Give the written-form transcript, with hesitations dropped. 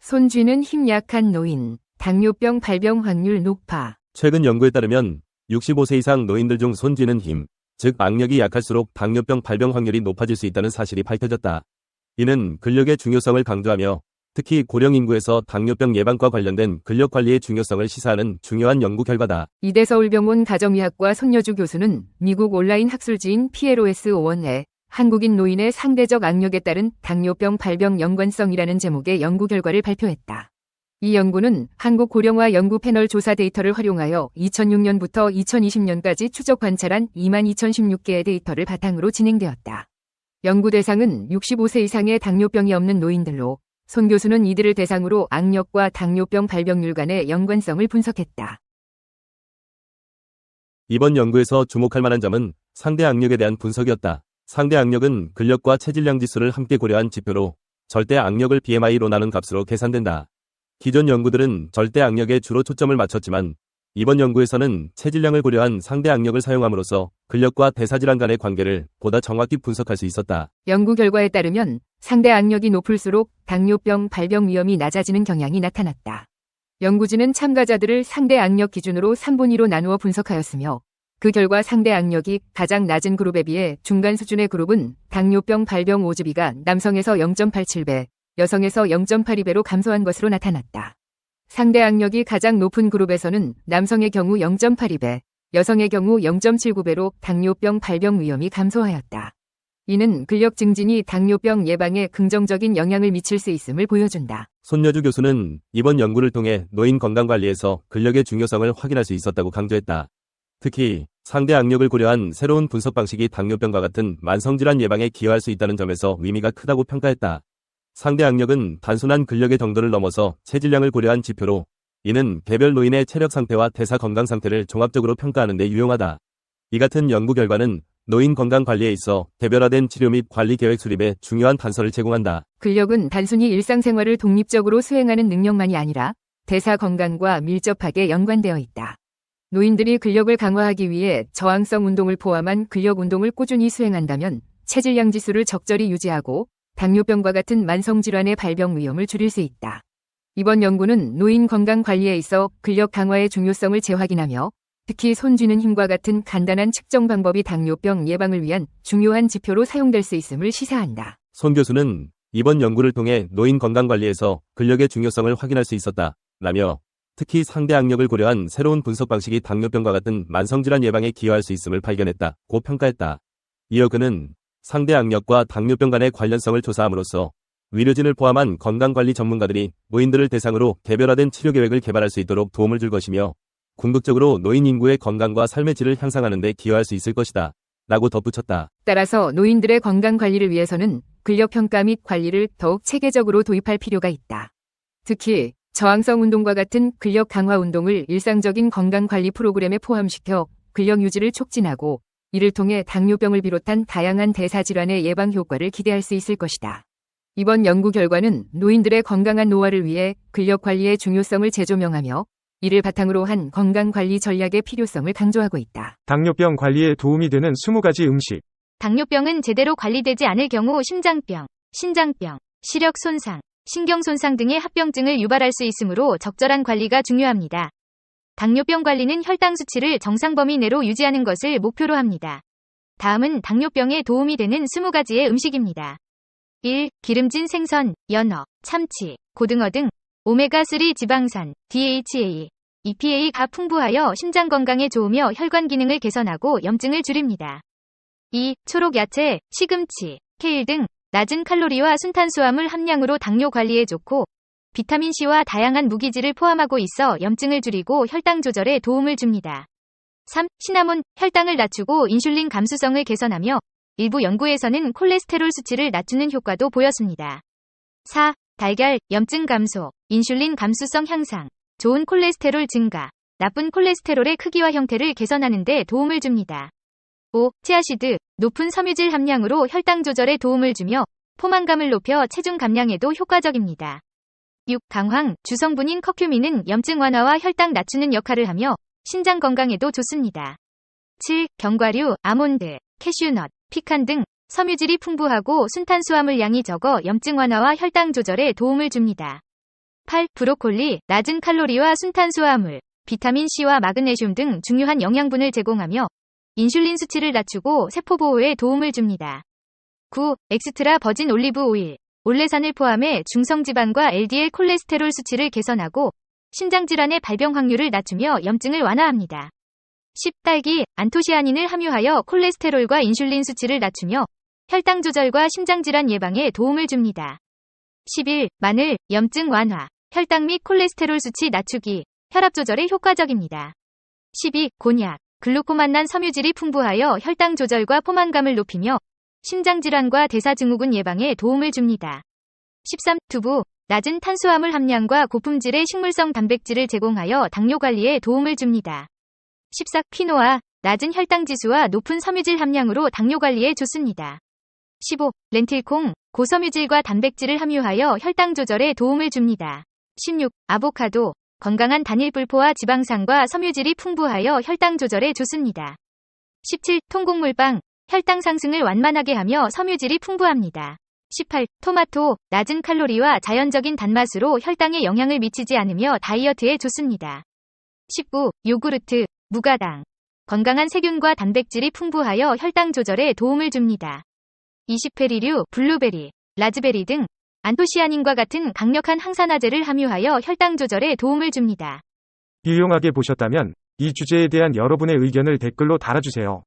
손 쥐는 힘 약한 노인, 당뇨병 발병 확률 높아. 최근 연구에 따르면 65세 이상 노인들 중 손 쥐는 힘, 즉 악력이 약할수록 당뇨병 발병 확률이 높아질 수 있다는 사실이 밝혀졌다. 이는 근력의 중요성을 강조하며 특히 고령 인구에서 당뇨병 예방과 관련된 근력 관리의 중요성을 시사하는 중요한 연구 결과다. 이대서울병원 가정의학과 손여주 교수는 미국 온라인 학술지인 PLOS 오원의 한국인 노인의 상대적 악력에 따른 당뇨병 발병 연관성이라는 제목의 연구 결과를 발표했다. 이 연구는 한국 고령화 연구 패널 조사 데이터를 활용하여 2006년부터 2020년까지 추적 관찰한 22,016개의 데이터를 바탕으로 진행되었다. 연구 대상은 65세 이상의 당뇨병이 없는 노인들로 손 교수는 이들을 대상으로 악력과 당뇨병 발병률 간의 연관성을 분석했다. 이번 연구에서 주목할 만한 점은 상대 악력에 대한 분석이었다. 상대 악력은 근력과 체질량 지수를 함께 고려한 지표로 절대 악력을 BMI로 나눈 값으로 계산된다. 기존 연구들은 절대 악력에 주로 초점을 맞췄지만 이번 연구에서는 체질량을 고려한 상대 악력을 사용함으로써 근력과 대사질환 간의 관계를 보다 정확히 분석할 수 있었다. 연구 결과에 따르면 상대 악력이 높을수록 당뇨병 발병 위험이 낮아지는 경향이 나타났다. 연구진은 참가자들을 상대 악력 기준으로 3분위로 나누어 분석하였으며 그 결과 상대 악력이 가장 낮은 그룹에 비해 중간 수준의 그룹은 당뇨병 발병 오즈비가 남성에서 0.87배, 여성에서 0.82배로 감소한 것으로 나타났다. 상대 악력이 가장 높은 그룹에서는 남성의 경우 0.82배, 여성의 경우 0.79배로 당뇨병 발병 위험이 감소하였다. 이는 근력 증진이 당뇨병 예방에 긍정적인 영향을 미칠 수 있음을 보여준다. 손여주 교수는 이번 연구를 통해 노인 건강관리에서 근력의 중요성을 확인할 수 있었다고 강조했다. 특히 상대 악력을 고려한 새로운 분석 방식이 당뇨병과 같은 만성질환 예방에 기여할 수 있다는 점에서 의미가 크다고 평가했다. 상대 악력은 단순한 근력의 정도를 넘어서 체질량을 고려한 지표로 이는 개별 노인의 체력 상태와 대사 건강 상태를 종합적으로 평가하는 데 유용하다. 이 같은 연구 결과는 노인 건강 관리에 있어 개별화된 치료 및 관리 계획 수립에 중요한 단서를 제공한다. 근력은 단순히 일상생활을 독립적으로 수행하는 능력만이 아니라 대사 건강과 밀접하게 연관되어 있다. 노인들이 근력을 강화하기 위해 저항성 운동을 포함한 근력 운동을 꾸준히 수행한다면 체질량 지수를 적절히 유지하고 당뇨병과 같은 만성질환의 발병 위험을 줄일 수 있다. 이번 연구는 노인 건강 관리에 있어 근력 강화의 중요성을 재확인하며 특히 손 쥐는 힘과 같은 간단한 측정 방법이 당뇨병 예방을 위한 중요한 지표로 사용될 수 있음을 시사한다. 손 교수는 이번 연구를 통해 노인 건강 관리에서 근력의 중요성을 확인할 수 있었다. 라며 특히 상대 악력을 고려한 새로운 분석 방식이 당뇨병과 같은 만성질환 예방에 기여할 수 있음을 발견했다고 평가했다. 이어 그는 상대 악력과 당뇨병 간의 관련성을 조사함으로써 의료진을 포함한 건강관리 전문가들이 노인들을 대상으로 개별화된 치료 계획을 개발할 수 있도록 도움을 줄 것이며 궁극적으로 노인 인구의 건강과 삶의 질을 향상하는 데 기여할 수 있을 것이다. 라고 덧붙였다. 따라서 노인들의 건강 관리를 위해서는 근력 평가 및 관리를 더욱 체계적으로 도입할 필요가 있다. 특히 저항성 운동과 같은 근력 강화 운동을 일상적인 건강 관리 프로그램에 포함시켜 근력 유지를 촉진하고 이를 통해 당뇨병을 비롯한 다양한 대사질환의 예방 효과를 기대할 수 있을 것이다. 이번 연구 결과는 노인들의 건강한 노화를 위해 근력 관리의 중요성을 재조명하며 이를 바탕으로 한 건강관리 전략의 필요성을 강조하고 있다. 당뇨병 관리에 도움이 되는 20가지 음식. 당뇨병은 제대로 관리되지 않을 경우 심장병, 신장병, 시력 손상, 신경 손상 등의 합병증을 유발할 수 있으므로 적절한 관리가 중요합니다. 당뇨병 관리는 혈당 수치를 정상 범위 내로 유지하는 것을 목표로 합니다. 다음은 당뇨병에 도움이 되는 20가지의 음식입니다. 1. 기름진 생선, 연어, 참치, 고등어 등 오메가3 지방산, DHA, EPA가 풍부하여 심장 건강에 좋으며 혈관 기능을 개선하고 염증을 줄입니다. 2. 초록 야채, 시금치, 케일 등 낮은 칼로리와 순탄수화물 함량으로 당뇨 관리에 좋고 비타민C와 다양한 무기질을 포함하고 있어 염증을 줄이고 혈당 조절에 도움을 줍니다. 3. 시나몬, 혈당을 낮추고 인슐린 감수성을 개선하며 일부 연구에서는 콜레스테롤 수치를 낮추는 효과도 보였습니다. 4. 달걀, 염증 감소, 인슐린 감수성 향상, 좋은 콜레스테롤 증가, 나쁜 콜레스테롤의 크기와 형태를 개선하는 데 도움을 줍니다. 5. 치아시드, 높은 섬유질 함량으로 혈당 조절에 도움을 주며 포만감을 높여 체중 감량에도 효과적입니다. 6. 강황, 주성분인 커큐민은 염증 완화와 혈당 낮추는 역할을 하며 신장 건강에도 좋습니다. 7. 견과류, 아몬드, 캐슈넛, 피칸 등 섬유질이 풍부하고 순탄수화물 양이 적어 염증 완화와 혈당 조절에 도움을 줍니다. 8. 브로콜리, 낮은 칼로리와 순탄수화물, 비타민 C와 마그네슘 등 중요한 영양분을 제공하며 인슐린 수치를 낮추고 세포 보호에 도움을 줍니다. 9. 엑스트라 버진 올리브 오일, 올레산을 포함해 중성지방과 LDL 콜레스테롤 수치를 개선하고 신장질환의 발병 확률을 낮추며 염증을 완화합니다. 10. 딸기, 안토시아닌을 함유하여 콜레스테롤과 인슐린 수치를 낮추며 혈당 조절과 심장질환 예방에 도움을 줍니다. 11. 마늘, 염증 완화, 혈당 및 콜레스테롤 수치 낮추기, 혈압 조절에 효과적입니다. 12. 곤약, 글루코만난 섬유질이 풍부하여 혈당 조절과 포만감을 높이며 심장질환과 대사증후군 예방에 도움을 줍니다. 13. 두부, 낮은 탄수화물 함량과 고품질의 식물성 단백질을 제공하여 당뇨 관리에 도움을 줍니다. 14. 퀴노아, 낮은 혈당 지수와 높은 섬유질 함량으로 당뇨 관리에 좋습니다. 15. 렌틸콩, 고섬유질과 단백질을 함유하여 혈당 조절에 도움을 줍니다. 16. 아보카도, 건강한 단일 불포화 지방산과 섬유질이 풍부하여 혈당 조절에 좋습니다. 17. 통곡물빵, 혈당 상승을 완만하게 하며 섬유질이 풍부합니다. 18. 토마토, 낮은 칼로리와 자연적인 단맛으로 혈당에 영향을 미치지 않으며 다이어트에 좋습니다. 19. 요구르트, 무가당, 건강한 세균과 단백질이 풍부하여 혈당 조절에 도움을 줍니다. 20. 베리류, 블루베리, 라즈베리 등 안토시아닌과 같은 강력한 항산화제를 함유하여 혈당 조절에 도움을 줍니다. 유용하게 보셨다면 이 주제에 대한 여러분의 의견을 댓글로 달아주세요.